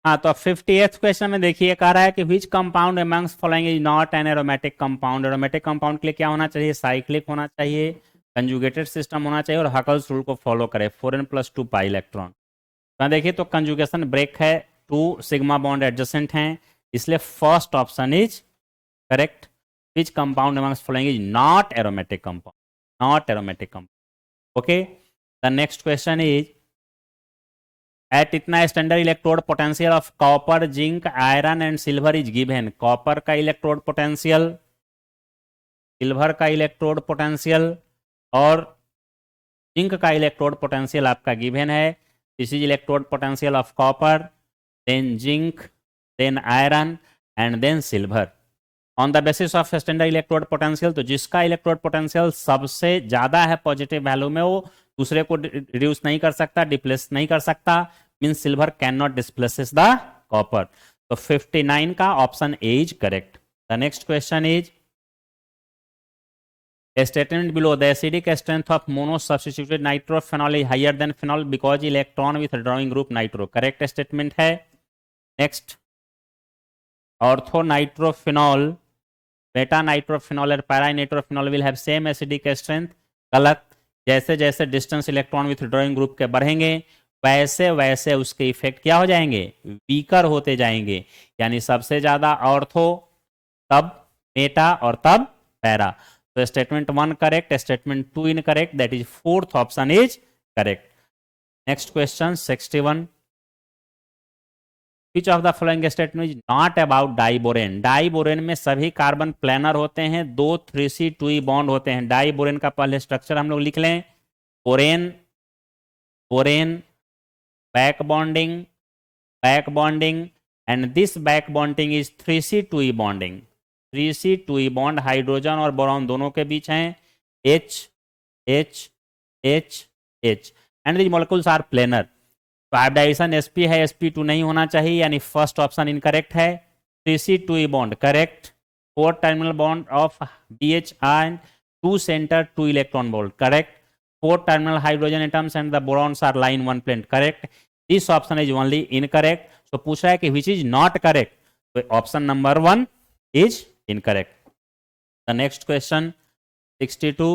हाँ, तो 58th question में देखिए कह रहा है कि विच compound amongst following is not an aromatic compound. Aromatic compound के लिए क्या होना चाहिए? साइक्लिक होना चाहिए, कंजुगेटेड सिस्टम होना चाहिए और हकल्स रूल को फॉलो करे, 4n+2 पाई इलेक्ट्रॉन। तो देखिए तो कंजुगेशन ब्रेक है, 2 सिग्मा बॉन्ड एडजेसेंट हैं, इसलिए first option is correct. Which compound amongst following is not aromatic compound, not aromatic compound. Okay, the next question is at इतना standard electrode potential of copper, zinc, iron and silver is given. Copper का electrode potential, silver का electrode potential और zinc का electrode potential आपका given है। This is electrode potential of copper, then zinc, then iron and then silver on the basis of standard electrode potential. तो जिसका electrode potential सबसे ज्यादा है पॉजिटिव वैल्यू में, वो दूसरे को रिड्यूस नहीं कर सकता, डिप्लेस नहीं कर सकता, mean silver can not displaces the copper. तो 59 का option A is correct. The next question is a statement below the acidic strength of mono substituted nitrophenol is higher than phenol because electron with drawing group nitro। correct statement है। next ortho nitrophenol, beta nitrophenol और para nitrophenol will have same acidic strength। गलत। जैसे जैसे distance electron with drawing group के बढ़ेंगे वैसे वैसे उसके इफेक्ट क्या हो जाएंगे? वीकर होते जाएंगे। यानी सबसे ज्यादा ऑर्थो, तब मेटा और तब पैरा। तो statement 1 correct, statement 2 incorrect, that is fourth option is correct. Next question 61, which of the following statement is not about diborane. Diborane में सभी कार्बन प्लेनर होते हैं, 2 3C2E बॉन्ड होते हैं। डाइबोरेन का पहले स्ट्रक्चर हम लोग लिख लें, borane, borane, back bonding, back bonding and this back bonding is 3C2E bonding. 3C2E bond hydrogen और बोरॉन दोनों के बीच हैं, H H H H and this molecules are planar. तो हाइब्रिडाइजेशन sp है, sp2 नहीं होना चाहिए, यानी फर्स्ट ऑप्शन इनकरेक्ट है। 3C2E bond correct, 4 terminal bond of BH and 2 centre 2 electron bond correct, 4 terminal hydrogen atoms and the borons are line 1 plane correct. This option is only incorrect. तो पूछ रहा है कि विच इज नॉट करेक्ट, तो option number 1 is incorrect. The next question 62,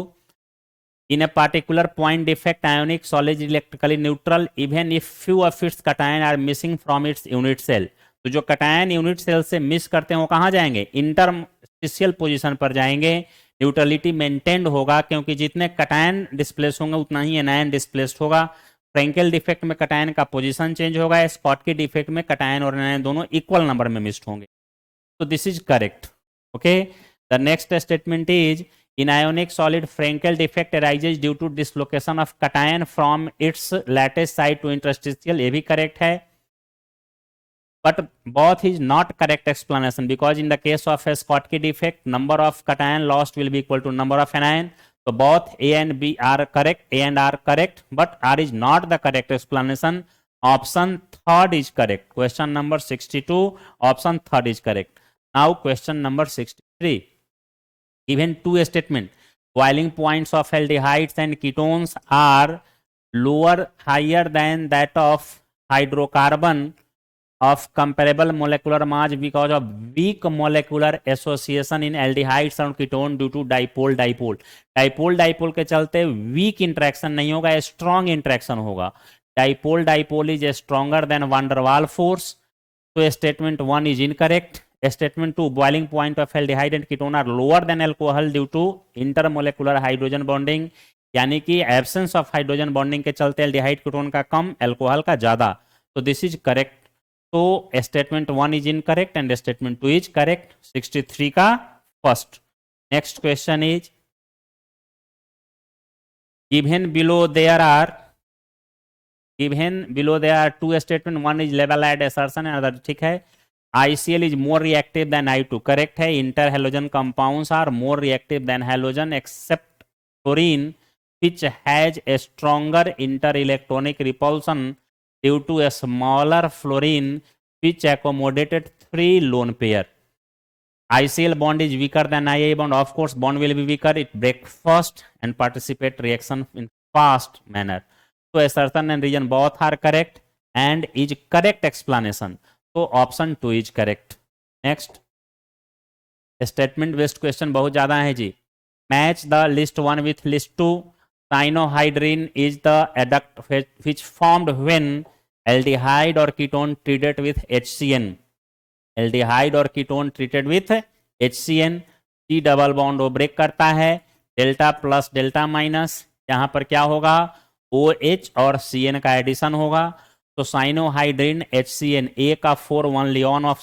in a particular point defect ionic solid is electrically neutral even if few of its cation are missing from its unit cell। तो जो cation unit cell से miss करते हैं वो कहाँ जाएंगे? Interstitial position पर जाएंगे। न्यूट्रलिटी मेंटेन्ड होगा क्योंकि जितने कटायन डिस्प्लेस होंगे उतना ही एनायन डिस्प्लेस्ड होगा। फ्रेंकेल डिफेक्ट में कटायन का पोजीशन चेंज होगा, स्कॉटकी डिफेक्ट में कटायन और एनायन दोनों इक्वल नंबर में मिस्ड होंगे। तो this is correct. Okay, the next statement is in ionic solid Frankel defect arises due to dislocation of cation from its lattice side to interstitial। ये भी correct है, but both is not correct explanation because in the case of a Schottky defect number of cation lost will be equal to number of anion। So both A and B are correct, A and R correct, but R is not the correct explanation। Option 3rd is correct। Question number 62, option 3rd is correct। Now question number 63, given two statement boiling points of aldehydes and ketones are lower higher than that of hydrocarbon of comparable molecular mass because of weak molecular association in aldehydes and ketone due to dipole dipole। dipole dipole के चलते weak interaction नहीं होगा, strong interaction होगा। dipole dipole is stronger than van der Waals force। तो statement 1 is incorrect। Statement 2, boiling point of aldehyde and ketone are lower than alcohol due to intermolecular hydrogen bonding। यानी कि absence of hydrogen bonding के चलते aldehyde ketone का कम, alcohol का ज्यादा। तो this is correct. तो statement 1 is incorrect and statement 2 is correct. 63 का first. Next question is given below there are two statement, one is labelled assertion and other, ठीक है। ICl is more reactive than I2 correct है। interhalogen compounds are more reactive than halogen except fluorine which has a stronger interelectronic repulsion due to a smaller fluorine which accommodated 3 lone pair। ICl bond is weaker than II bond, of course bond will be weaker, it break fast and participate reaction in fast manner। So assertion and reason both are correct and is correct explanation। तो option 2 is correct. Next, statement based question बहुत ज़्यादा है जी। Match the list 1 with list 2। Cyanohydrin is the adduct which formed when aldehyde और ketone treated with HCN। Aldehyde और ketone treated with HCN। C double bond वो break करता है, delta plus delta minus, यहाँ पर क्या होगा, OH और CN का एडिशन होगा। तो साइनोहाइड्रिन HCN, A का 4 1 लियोन ऑफ